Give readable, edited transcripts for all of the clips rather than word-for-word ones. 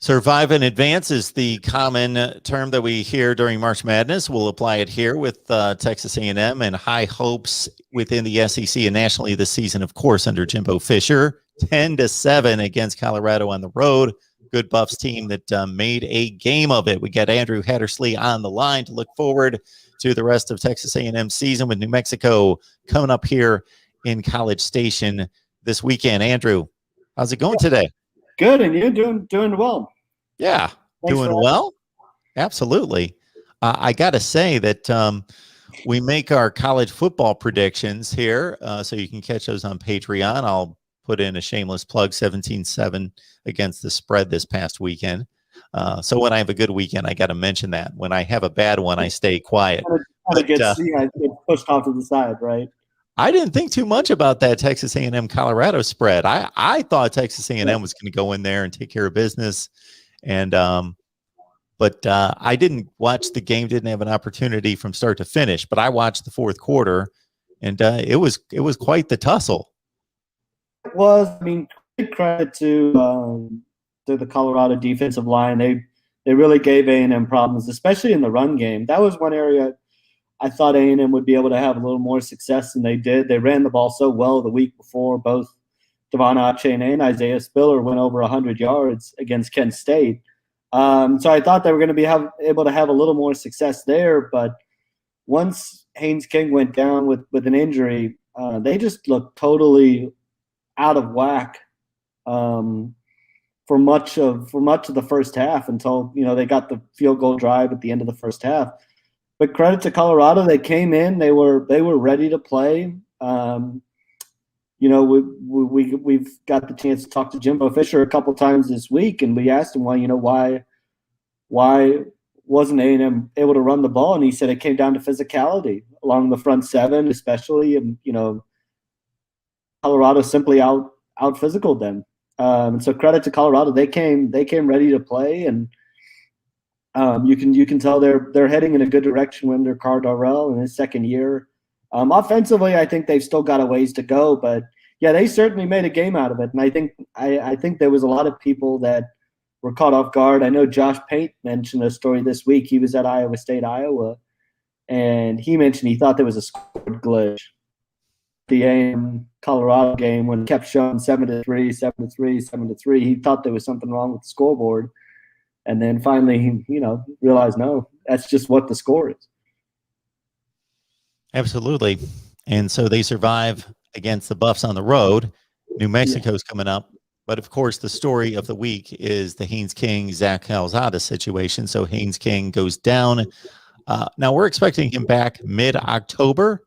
Survive and advance is the common term that we hear during March Madness. We'll apply it here with Texas A&M and high hopes within the SEC and nationally this season, of course, under Jimbo Fisher. 10-7 against Colorado on the road. Good Buffs team that made a game of it. We got Andrew Hattersley on the line to look forward to the rest of Texas A&M season with New Mexico coming up here in College Station this weekend. Andrew, how's it going today? Good, and you're doing well. Yeah, Thanks doing well. Absolutely. I got to say that we make our college football predictions here, so you can catch those on Patreon. I'll put in a shameless plug, 17-7 against the spread this past weekend. So when I have a good weekend, I got to mention that. When I have a bad one, I stay quiet. It gets pushed off to the side, right? I didn't think too much about that Texas A&M Colorado spread. I thought Texas A&M was going to go in there and take care of business, and but I didn't watch the game. Didn't have an opportunity from start to finish, but I watched the fourth quarter, and it was quite the tussle. It was. I mean, big credit to the Colorado defensive line. They really gave A&M problems, especially in the run game. That was one area I thought A&M would be able to have a little more success than they did. They ran the ball so well the week before. Both Devon Achane and Isaiah Spiller went over 100 yards against Kent State. So I thought they were going to be able to have a little more success there. But once Haynes King went down with an injury, they just looked totally out of whack for much of the first half until they got the field goal drive at the end of the first half. But credit to Colorado, they came in, they were ready to play. We've got the chance to talk to Jimbo Fisher a couple times this week, and we asked him why wasn't A&M able to run the ball, and he said it came down to physicality along the front seven, especially, and Colorado simply out physicaled them. And so credit to Colorado, they came ready to play, and you can tell they're heading in a good direction under Carl Dorrell in his second year. Offensively, I think they've still got a ways to go, but yeah, they certainly made a game out of it. And I think there was a lot of people that were caught off guard. I know Josh Pate mentioned a story this week. He was at Iowa State, Iowa, and he mentioned he thought there was a score glitch. The A&M Colorado game when it kept showing 7-3, 7-3, 7-3. He thought there was something wrong with the scoreboard. And then finally, he realized, no, that's just what the score is. Absolutely. And so they survive against the Buffs on the road. New Mexico's coming up. But, of course, the story of the week is the Haynes King, Zach Calzada situation. So Haynes King goes down. Now we're expecting him back mid-October.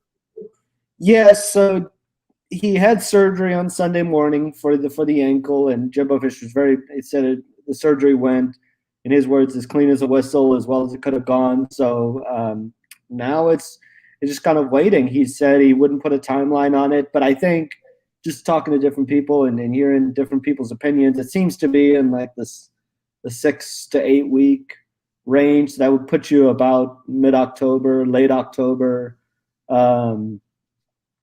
Yes, so he had surgery on Sunday morning for the ankle, and Jimbo Fisher's said the surgery went, in his words, as clean as a whistle, as well as it could have gone. So now it's just kind of waiting. He said he wouldn't put a timeline on it, but I think just talking to different people and hearing different people's opinions, it seems to be in like the 6 to 8 week range. That would put you about mid-October, late October.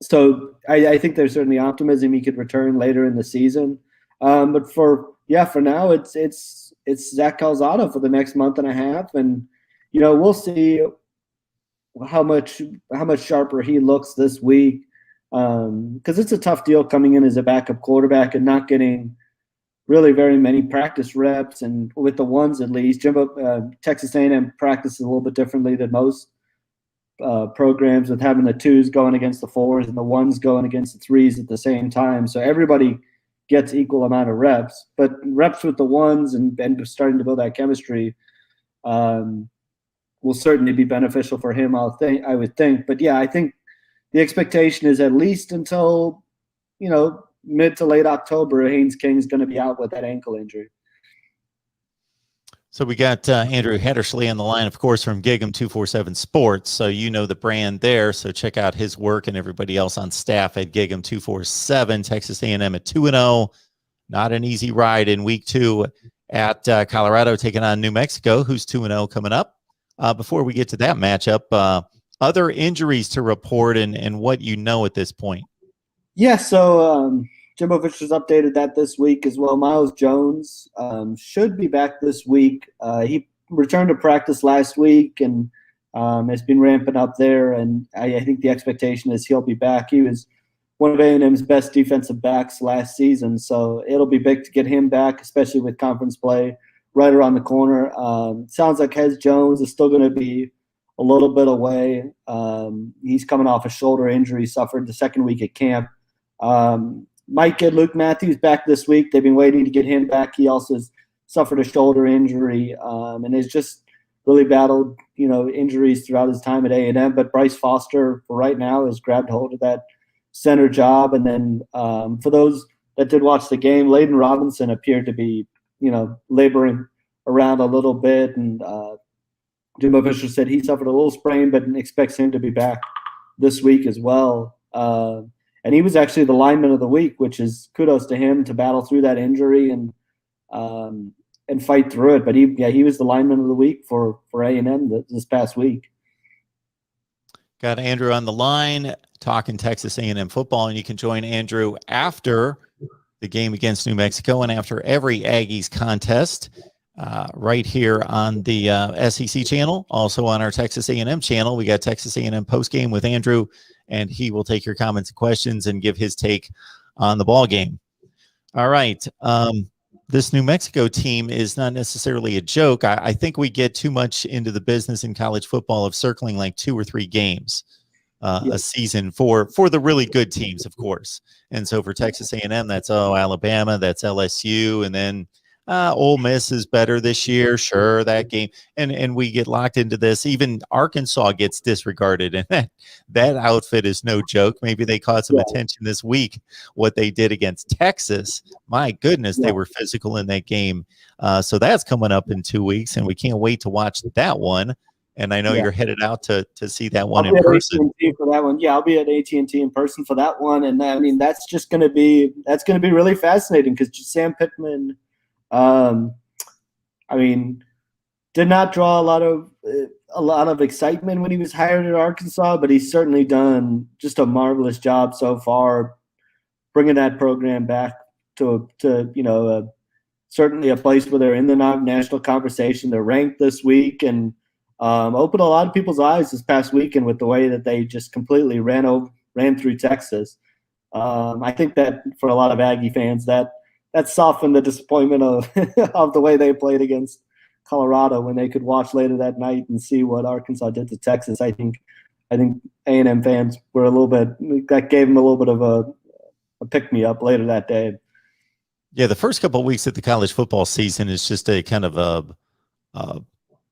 So I think there's certainly optimism he could return later in the season. But for now it's Zach Calzada for the next month and a half, and we'll see how much sharper he looks this week, because it's a tough deal coming in as a backup quarterback and not getting really very many practice reps, and with the ones at least. Texas A&M practices a little bit differently than most programs, with having the twos going against the fours and the ones going against the threes at the same time. So everybody gets equal amount of reps, but reps with the ones and starting to build that chemistry will certainly be beneficial for him, I would think. But yeah, I think the expectation is at least until, mid to late October, Haynes King is going to be out with that ankle injury. So we got Andrew Hattersley on the line, of course, from Gig'em 247 Sports. So the brand there. So check out his work and everybody else on staff at Gig'em 247. Texas A&M at 2-0. Not an easy ride in week 2 at Colorado, taking on New Mexico, who's 2-0 coming up. Before we get to that matchup, other injuries to report and what at this point. Yeah, so Jimbo Fisher's updated that this week as well. Miles Jones should be back this week. He returned to practice last week and has been ramping up there. And I think the expectation is he'll be back. He was one of A&M's best defensive backs last season, so it'll be big to get him back, especially with conference play right around the corner. Sounds like Hez Jones is still going to be a little bit away. He's coming off a shoulder injury, suffered the second week at camp. Might get Luke Matthews back this week. They've been waiting to get him back. He also has suffered a shoulder injury and has just really battled, injuries throughout his time at A&M. But Bryce Foster, for right now, has grabbed hold of that center job. And then for those that did watch the game, Layden Robinson appeared to be, laboring around a little bit. And Jimbo Fisher said he suffered a little sprain, but expects him to be back this week as well. And he was actually the lineman of the week, which is kudos to him to battle through that injury and fight through it. But he was the lineman of the week for A&M this past week. Got Andrew on the line talking Texas A&M football, and you can join Andrew after the game against New Mexico and after every Aggies contest right here on the SEC channel, also on our Texas A&M channel. We got Texas A&M postgame with Andrew, and he will take your comments and questions and give his take on the ball game. All right. This New Mexico team is not necessarily a joke. I think we get too much into the business in college football of circling like 2 or 3 games a season for the really good teams, of course. And so for Texas A&M, that's Alabama, that's LSU, and then Ole Miss is better this year. Sure, that game. And we get locked into this. Even Arkansas gets disregarded. And that outfit is no joke. Maybe they caught some attention this week, what they did against Texas. My goodness, they were physical in that game. So that's coming up in 2 weeks, and we can't wait to watch that one. And I know you're headed out to see that one in person. AT&T for that one. Yeah, I'll be at AT&T in person for that one. And I mean, that's going to be really fascinating because Sam Pittman – did not draw a lot of excitement when he was hired at Arkansas, but he's certainly done just a marvelous job so far, bringing that program back to certainly a place where they're in the national conversation. They're ranked this week and opened a lot of people's eyes this past weekend with the way that they just completely ran through Texas. I think that for a lot of Aggie fans, that softened the disappointment of of the way they played against Colorado when they could watch later that night and see what Arkansas did to Texas. I think A&M fans were that gave them a little bit of a pick-me-up later that day. Yeah, the first couple of weeks of the college football season is just a kind of a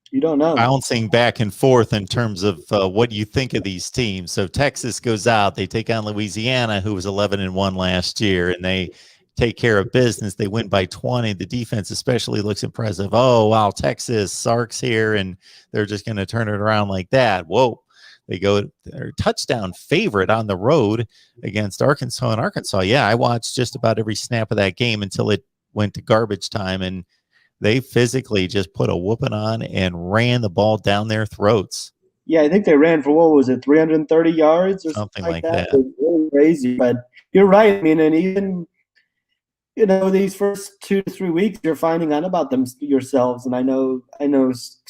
you don't know, bouncing back and forth in terms of what you think of these teams. So Texas goes out, they take on Louisiana, who was 11-1 last year, and they take care of business. They win by 20. The defense especially looks impressive. Oh, wow, Texas, Sark's here, and they're just going to turn it around like that. Whoa. They're touchdown favorite on the road against Arkansas. And Arkansas, I watched just about every snap of that game until it went to garbage time, and they physically just put a whooping on and ran the ball down their throats. Yeah, I think they ran for, 330 yards or something like that. It was really crazy. But you're right. I mean, and even these first 2 to 3 weeks, you're finding out about them yourselves. And I know.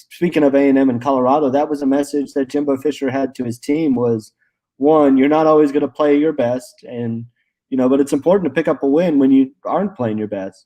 Speaking of A&M and Colorado, that was a message that Jimbo Fisher had to his team was, one, you're not always going to play your best, and but it's important to pick up a win when you aren't playing your best.